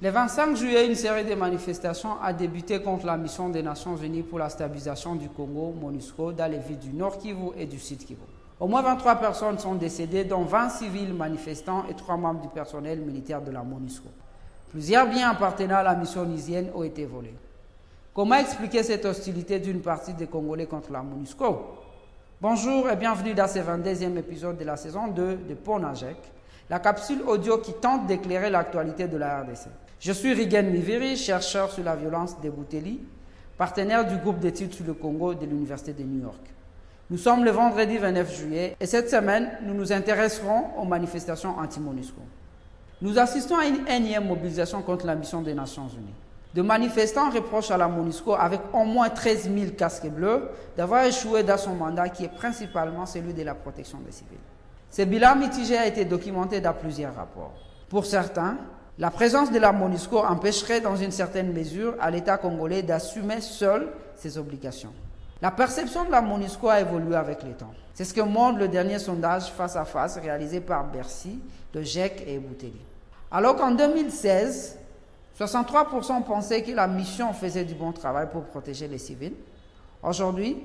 Le 25 juillet, une série de manifestations a débuté contre la mission des Nations Unies pour la stabilisation du Congo, MONUSCO, dans les villes du Nord Kivu et du Sud Kivu. Au moins 23 personnes sont décédées, dont 20 civils manifestants et 3 membres du personnel militaire de la MONUSCO. Plusieurs biens appartenant à la mission onusienne ont été volés. Comment expliquer cette hostilité d'une partie des Congolais contre la MONUSCO? Bonjour et bienvenue dans ce 22e épisode de la saison 2 de Ponajek, la capsule audio qui tente d'éclairer l'actualité de la RDC. Je suis Rigen Miviri, chercheur sur la violence des Bouteli, partenaire du groupe d'études sur le Congo de l'Université de New York. Nous sommes le vendredi 29 juillet et cette semaine, nous nous intéresserons aux manifestations anti-MONUSCO. Nous assistons à une énième mobilisation contre la mission des Nations Unies. De manifestants reprochent à la MONUSCO, avec au moins 13 000 casques bleus, d'avoir échoué dans son mandat qui est principalement celui de la protection des civils. Ce bilan mitigé a été documenté dans plusieurs rapports. Pour certains, la présence de la MONUSCO empêcherait dans une certaine mesure à l'État congolais d'assumer seul ses obligations. La perception de la MONUSCO a évolué avec le temps. C'est ce que montre le dernier sondage face à face réalisé par Bercy, le GIEC et Bouteli. Alors qu'en 2016, 63% pensaient que la mission faisait du bon travail pour protéger les civils. Aujourd'hui,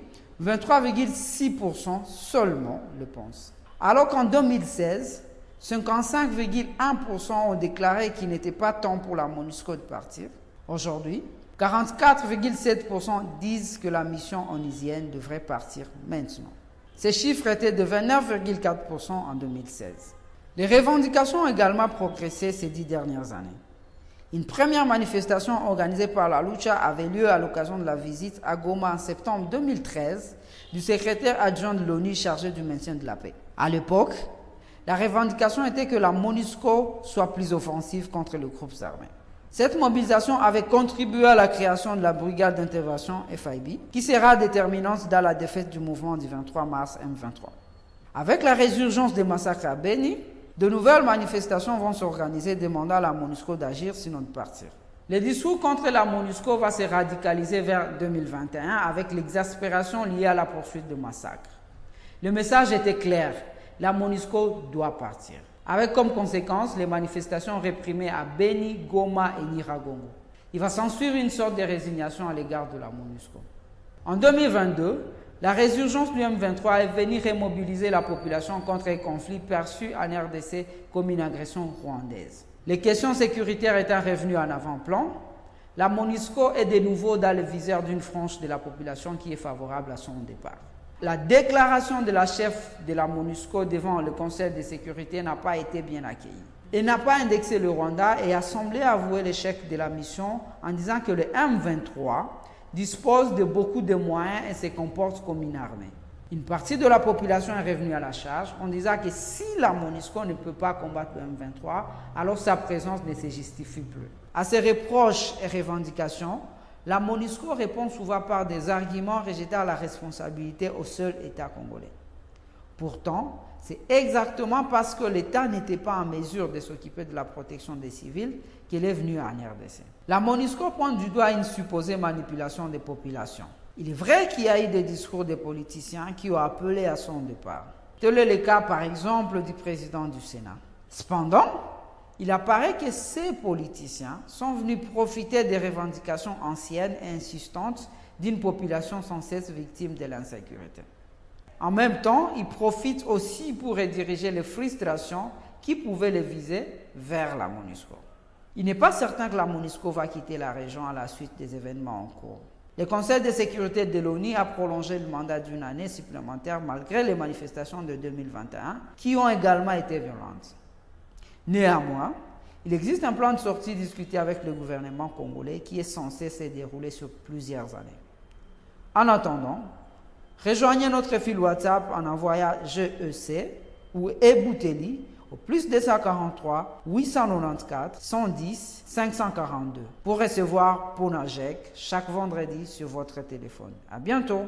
23,6% seulement le pensent. Alors qu'en 2016, 55,1% ont déclaré qu'il n'était pas temps pour la MONUSCO de partir. Aujourd'hui, 44,7% disent que la mission onusienne devrait partir maintenant. Ces chiffres étaient de 29,4% en 2016. Les revendications ont également progressé ces 10 dernières années. Une première manifestation organisée par la Lucha avait lieu à l'occasion de la visite à Goma en septembre 2013 du secrétaire adjoint de l'ONU chargé du maintien de la paix. À l'époque, la revendication était que la MONUSCO soit plus offensive contre les groupes armés. Cette mobilisation avait contribué à la création de la brigade d'intervention FIB, qui sera déterminante dans la défaite du mouvement du 23 mars M23. Avec la résurgence des massacres à Beni, de nouvelles manifestations vont s'organiser demandant à la MONUSCO d'agir sinon de partir. Le discours contre la MONUSCO va se radicaliser vers 2021 avec l'exaspération liée à la poursuite de massacres. Le message était clair, la MONUSCO doit partir. Avec comme conséquence les manifestations réprimées à Beni, Goma et Nyiragongo. Il va s'ensuivre une sorte de résignation à l'égard de la MONUSCO. En 2022, la résurgence du M23 est venue remobiliser la population contre un conflit perçu en RDC comme une agression rwandaise. Les questions sécuritaires étant revenues en avant-plan, la MONUSCO est de nouveau dans le viseur d'une frange de la population qui est favorable à son départ. La déclaration de la chef de la MONUSCO devant le Conseil de sécurité n'a pas été bien accueillie. Elle n'a pas indexé le Rwanda et a semblé avouer l'échec de la mission en disant que le M23 dispose de beaucoup de moyens et se comporte comme une armée. Une partie de la population est revenue à la charge en disant que si la MONUSCO ne peut pas combattre le M23, alors sa présence ne se justifie plus. À ces reproches et revendications, la MONUSCO répond souvent par des arguments rejetant la responsabilité au seul État congolais. Pourtant, c'est exactement parce que l'État n'était pas en mesure de s'occuper de la protection des civils qu'il est venu en RDC. La MONUSCO pointe du doigt une supposée manipulation des populations. Il est vrai qu'il y a eu des discours des politiciens qui ont appelé à son départ. Tel est le cas, par exemple, du président du Sénat. Cependant, il apparaît que ces politiciens sont venus profiter des revendications anciennes et insistantes d'une population sans cesse victime de l'insécurité. En même temps, ils profitent aussi pour rediriger les frustrations qui pouvaient les viser vers la MONUSCO. Il n'est pas certain que la MONUSCO va quitter la région à la suite des événements en cours. Le Conseil de sécurité de l'ONU a prolongé le mandat d'une année supplémentaire malgré les manifestations de 2021 qui ont également été violentes. Néanmoins, il existe un plan de sortie discuté avec le gouvernement congolais qui est censé se dérouler sur plusieurs années. En attendant, rejoignez notre fil WhatsApp en envoyant GEC ou Ebouteli au plus 243 894 110 542 pour recevoir Ponajek chaque vendredi sur votre téléphone. À bientôt!